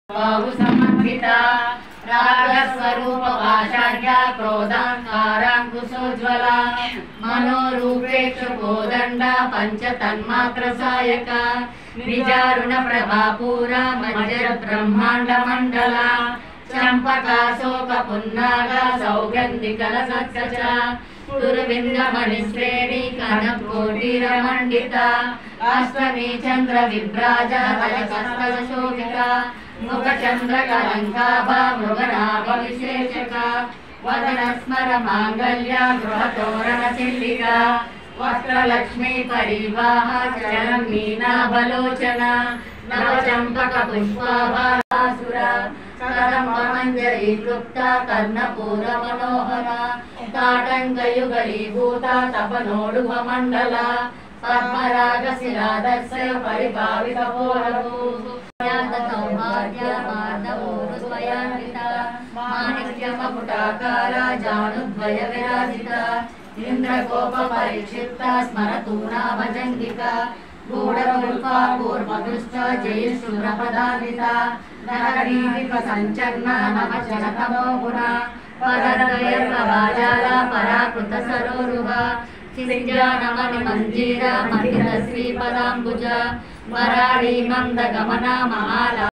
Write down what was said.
बाहु समन्विता रागस्वरूप पाषाढ्या क्रोधांकारांकुशोज्वला मनोरूपेक्षु Kodanda पंचतन्मात्र Sayaka निजारुण प्रभापूरा मज्जर ब्रह्मांड मंडला चंपका शोक पुन्नागा सौगंधिकल सत्कचा तुर्विंदमणिश्रेणी कनकोटिरमंडिता अष्टमी चंद्र विभ्राज कलकस्तव शोभिता मुख चंद्र कलंकाभा मृगनाभ विशेषका वदन स्मर मांगल्य गृह तोरण चिल्लिका वस्त्रलक्ष्मी परिवाह चरण मीना बलोचना नव चंपक पुष्पाभासुरा कदम्ब मंजरी क्लुप्ता कर्णपूर मनोहरा ताटंकयुगलीभूता तपनोडुभ मंडला पद्मराग शिलादस्य परिभावित पोलभू सौभाग्य माधवोरुद्वयान्विता माणिक्य मकुटाकारा जानुद्वय विराजिता इंद्रकोप परिक्षिप्ता स्मरतूना भजंगिका गूढ़रूपा कूर्मदुष्ट जयशूरपदान्विता नरदीप संचन्ना नमचनतमो गुणा पदद्वय प्रभाजाला पराकृत सरोरुहा सिंजानमणि मंजीरा मंदिर श्रीपदाम्बुजा वराडी मंद गमना महाला